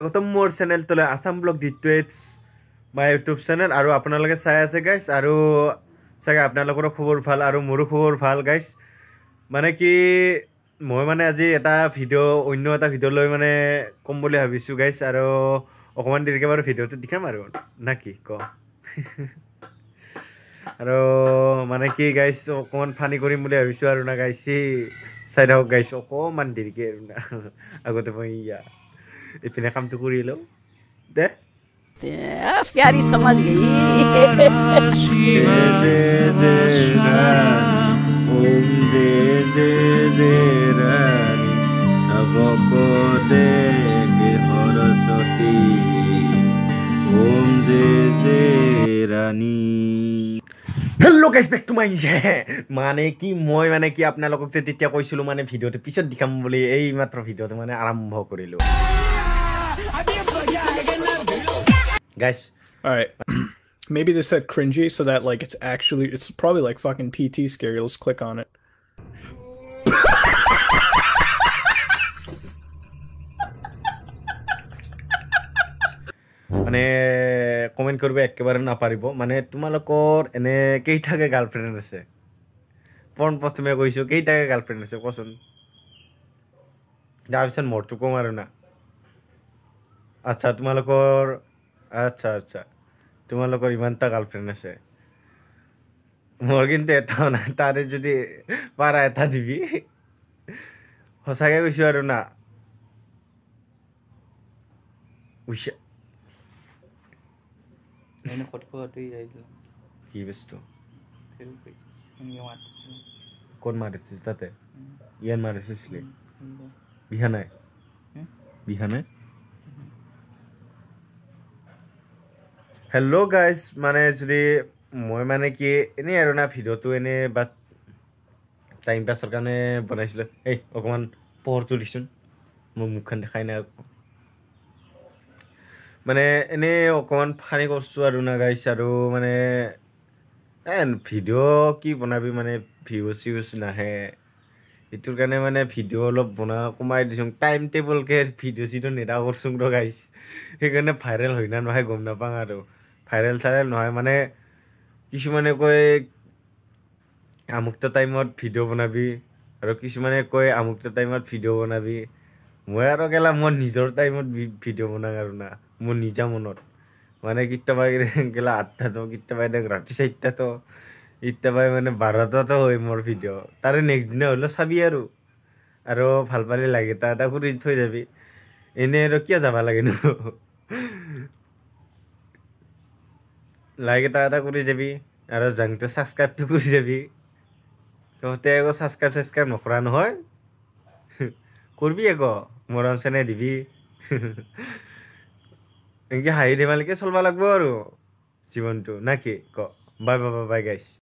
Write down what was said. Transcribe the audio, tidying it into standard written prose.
গৌতম মোৰ চেনেল তোলে Assam blog details my YouTube channel আৰু আপোনালোকে চাই আছে গাইছ আৰু চাগে আপোনালোকৰো খবৰ ভাল আৰু মোৰো খবৰ ভাল গাইছ মানে কি মই মানে আজি এটা ভিডিঅ' অন্য এটা ভিডিঅ' লৈ মানে ক'ম বুলি ভাবিছোঁ গাইছ আৰু অকণমান দেৰিকৈ বাৰু ভিডিঅ'টো দেখাম আৰু না কি ক আৰু মানে কি গাইছ অকণমান ফানি কৰিম বুলি ভাবিছোঁ আৰু না গাইছ চাই থাকক গাইছ অকণমান দেৰিকৈ আৰু না আগতে মই इतने काम तो करी लो दे प्यारी समझ गई ओम दे दे दे रानी सबको दे सरस्वती ओम दे दे रानी hello guys back to my माने कि মই মানে কি আপোনালোকক যে তেতিয়া কৈছিলো মানে ভিডিওটো পিছত দেখাম বুলি এই মাত্ৰ ভিডিওটো মানে আৰম্ভ কৰিলো guys all right maybe they said cringy so that like it's probably like fucking PT scary. Let's click on it. মানে কমেন্ট করবে একেবারে না পারিব মানে তোমালোকৰ এনে কেইটাকে গাৰ্লফ্ৰেন্ড আছে পন প্ৰথমে কইছো কেইটাকে গাৰ্লফ্ৰেন্ড আছে কোন যাবিছন মোৰটো কম আৰু না আচ্ছা তোমালোকৰ আচ্ছা আচ্ছা তোমালোকৰ ইমানটা গাৰ্লফ্ৰেন্ড আছে মোৰ কিন্তু এটাও না তাৰে যদি পাৰা এটা দিবি হসাকে কইছো আৰু না উইশা నేను కొట్టుకోటి అయిదు কি বস্তু নিয়মাত কোন মারিছিস তাতে ইয়ান মারিছিসলি বিহানায় বিহানায় হেল্ল' গাইজ মানে যদি মই মানে কি এনেই আৰু না ভিডিঅ'টো এনেই বা টাইম পাছৰ কাৰণে বনাইছিলোঁ এই অকণমান পোহৰটো দিচোন মোৰ মুখখন দেখাই নাই মানে এনেই অকণমান ফানি কৰিছোঁ আৰু না গাইছ আৰু মানে ভিডিঅ' কি বনাবি মানে ভিউজ চিউজ নাহে এইটোৰ কাৰণে মানে ভিডিঅ' অলপ কমাই দিছোঁ টাইম টেবলকৈ ভিডিঅ' চিডিঅ' নেদা কৰছোঁ ৰ গাইছ সেইকাৰণে ভাইৰেল হয় না নহয় গম নাপাওঁ আৰু ভাইৰেল চাইৰেল নহয় মানে কিছুমানে কয় আমুকটা টাইমত ভিডিঅ' বনাবি আৰু কিছুমানে কয় আমুকটা টাইমত ভিডিঅ' বনাবি মই আৰু গেলা মোৰ নিজৰ টাইমত ভিডিঅ' বনাওঁ আৰু না মোৰ নিজা মনত মানে কেতিয়াবা গেলা 8টাতো কেতিয়াবা ৰাতি 4টাতো কেতিয়াবা মানে 12টাতো হয় মোৰ ভিডিঅ' তাৰে নেক্সট দিনা হ'লেও চাবি আৰু ভাল পালে লাগে এটা কৰি থৈ যাবি এনেই আৰু কিয় যাব লাগেনো লাইক এটা কৰি যাবি আৰু জাংটো ছাবস্ক্ৰাইবটো কৰি যাবি তহঁতে আকৌ ছাবস্ক্ৰাইব নকৰা নহয় কৰবি আকৌ মৰম চেনেহ দিবি এনেকৈ হাঁহি ধেমালিকে চলিব লাগিব আৰু জীৱনটো না কি ক বাই বাই বাই গাইছ